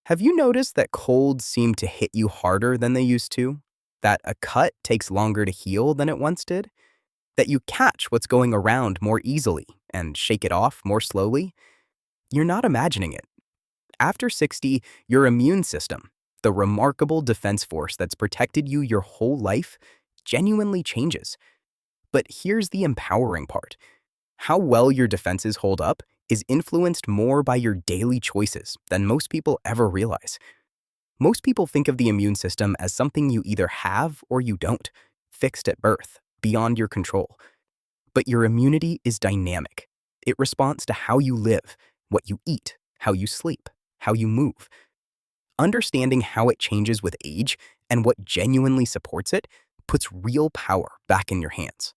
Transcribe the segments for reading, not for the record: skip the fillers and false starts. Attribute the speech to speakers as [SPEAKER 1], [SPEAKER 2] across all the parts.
[SPEAKER 1] Have you noticed that colds seem to hit you harder than they used to? That a cut takes longer to heal than it once did? That you catch what's going around more easily and shake it off more slowly? You're not imagining it. After 60, your immune system, the remarkable defense force that's protected you your whole life, genuinely changes. But here's the empowering part. How well your defenses hold up is influenced more by your daily choices than most people ever realize. Most people think of the immune system as something you either have or you don't, fixed at birth, beyond your control. But your immunity is dynamic. It responds to how you live, what you eat, how you sleep, how you move. Understanding how it changes with age and what genuinely supports it puts real power back in your hands.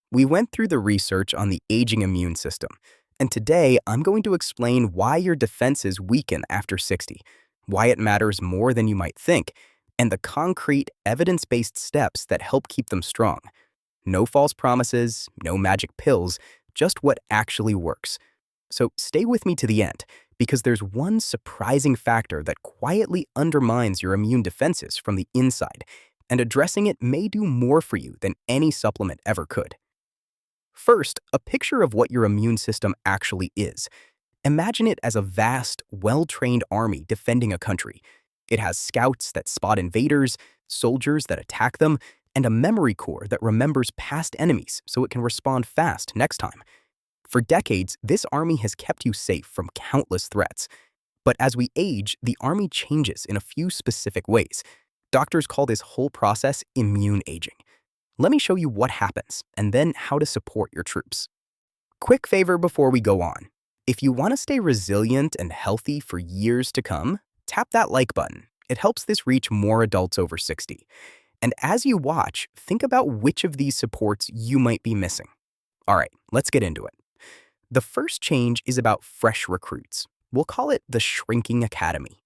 [SPEAKER 1] We went through the research on the aging immune system, and today I'm going to explain why your defenses weaken after 60, why it matters more than you might think, and the concrete, evidence-based steps that help keep them strong. No false promises, no magic pills, just what actually works. So stay with me to the end, because there's one surprising factor that quietly undermines your immune defenses from the inside, and addressing it may do more for you than any supplement ever could. First, a picture of what your immune system actually is. Imagine it as a vast, well-trained army defending a country. It has scouts that spot invaders, soldiers that attack them, and a memory core that remembers past enemies so it can respond fast next time. For decades, this army has kept you safe from countless threats. But as we age, the army changes in a few specific ways. Doctors call this whole process immune aging. Let me show you what happens and then how to support your troops. Quick favor before we go on. If you want to stay resilient and healthy for years to come, tap that like button. It helps this reach more adults over 60. And as you watch, think about which of these supports you might be missing. All right, let's get into it. The first change is about fresh recruits. We'll call it the shrinking academy.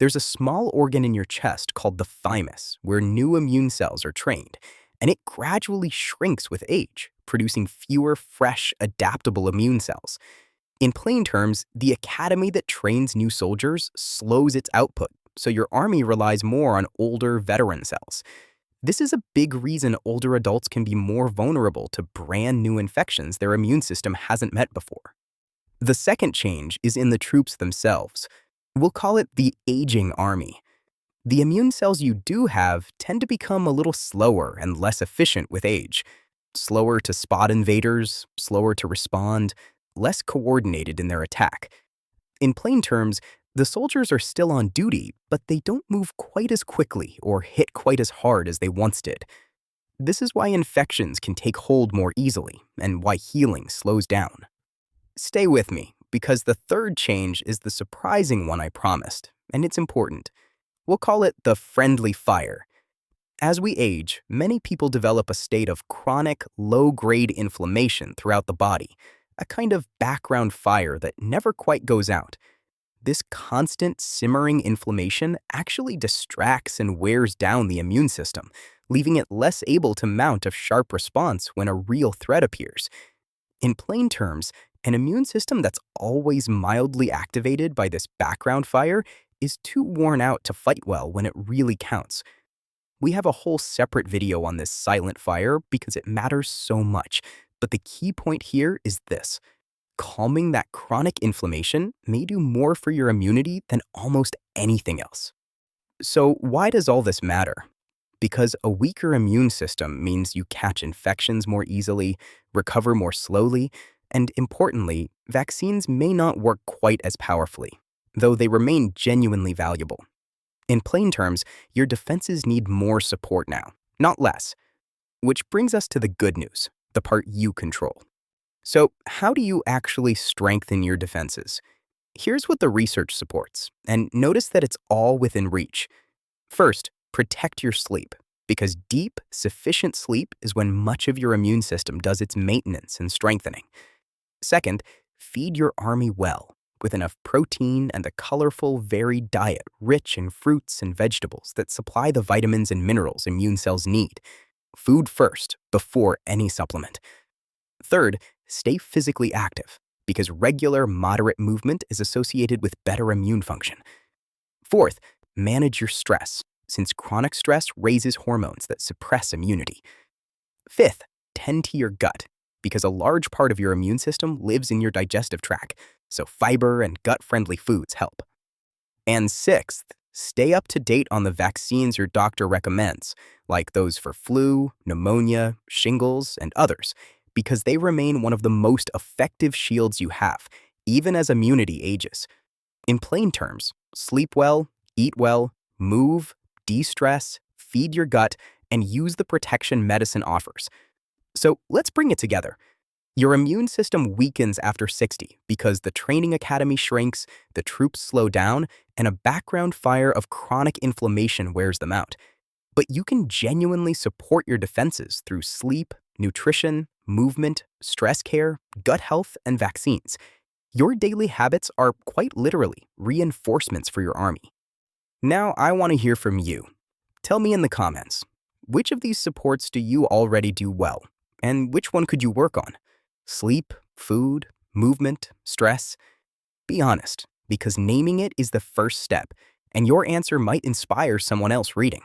[SPEAKER 1] There's a small organ in your chest called the thymus, where new immune cells are trained, and it gradually shrinks with age, producing fewer fresh, adaptable immune cells. In plain terms, the academy that trains new soldiers slows its output, so your army relies more on older veteran cells. This is a big reason older adults can be more vulnerable to brand new infections their immune system hasn't met before. The second change is in the troops themselves. We'll call it the aging army. The immune cells you do have tend to become a little slower and less efficient with age. Slower to spot invaders, slower to respond, less coordinated in their attack. In plain terms, the soldiers are still on duty, but they don't move quite as quickly or hit quite as hard as they once did. This is why infections can take hold more easily and why healing slows down. Stay with me, because the third change is the surprising one I promised, and it's important. We'll call it the friendly fire. As we age, many people develop a state of chronic, low-grade inflammation throughout the body, a kind of background fire that never quite goes out. This constant simmering inflammation actually distracts and wears down the immune system, leaving it less able to mount a sharp response when a real threat appears. In plain terms, an immune system that's always mildly activated by this background fire is too worn out to fight well when it really counts. We have a whole separate video on this silent fire because it matters so much, but the key point here is this. Calming that chronic inflammation may do more for your immunity than almost anything else. So why does all this matter? Because a weaker immune system means you catch infections more easily, recover more slowly, and importantly, vaccines may not work quite as powerfully, though they remain genuinely valuable. In plain terms, your defenses need more support now, not less. Which brings us to the good news, the part you control. So, how do you actually strengthen your defenses? Here's what the research supports, and notice that it's all within reach. First, protect your sleep, because deep, sufficient sleep is when much of your immune system does its maintenance and strengthening. Second, feed your army well, with enough protein and a colorful, varied diet rich in fruits and vegetables that supply the vitamins and minerals immune cells need. Food first, before any supplement. Third, stay physically active, because regular, moderate movement is associated with better immune function. Fourth, manage your stress, since chronic stress raises hormones that suppress immunity. Fifth, tend to your gut, because a large part of your immune system lives in your digestive tract, so fiber and gut-friendly foods help. And sixth, stay up to date on the vaccines your doctor recommends, like those for flu, pneumonia, shingles, and others, because they remain one of the most effective shields you have, even as immunity ages. In plain terms, sleep well, eat well, move, de-stress, feed your gut, and use the protection medicine offers. So let's bring it together. Your immune system weakens after 60 because the training academy shrinks, the troops slow down, and a background fire of chronic inflammation wears them out. But you can genuinely support your defenses through sleep, nutrition, movement, stress care, gut health, and vaccines. Your daily habits are quite literally reinforcements for your army. Now I want to hear from you. Tell me in the comments, which of these supports do you already do well? And which one could you work on? Sleep, food, movement, stress? Be honest, because naming it is the first step, and your answer might inspire someone else reading.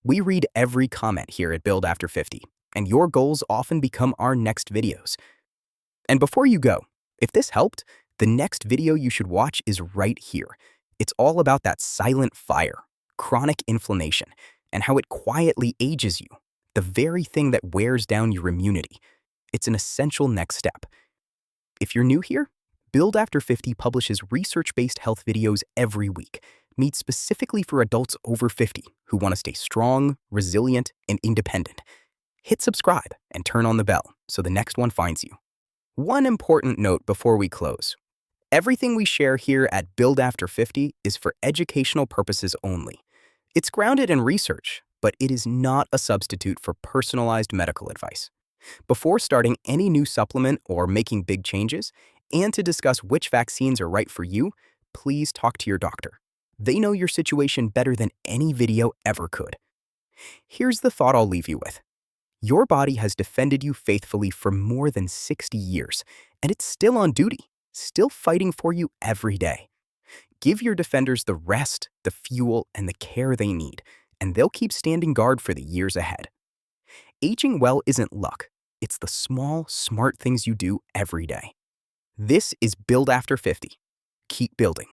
[SPEAKER 1] We read every comment here at Build After 50, and your goals often become our next videos. And before you go, if this helped, the next video you should watch is right here. It's all about that silent fire, chronic inflammation, and how it quietly ages you, the very thing that wears down your immunity. It's an essential next step. If you're new here, Build After 50 publishes research-based health videos every week, made specifically for adults over 50 who want to stay strong, resilient, and independent. Hit subscribe and turn on the bell so the next one finds you. One important note before we close. Everything we share here at Build After 50 is for educational purposes only. It's grounded in research, but it is not a substitute for personalized medical advice. Before starting any new supplement or making big changes, and to discuss which vaccines are right for you, please talk to your doctor. They know your situation better than any video ever could. Here's the thought I'll leave you with. Your body has defended you faithfully for more than 60 years, and it's still on duty, still fighting for you every day. Give your defenders the rest, the fuel, and the care they need, and they'll keep standing guard for the years ahead. Aging well isn't luck. It's the small, smart things you do every day. This is Build After 50. Keep building.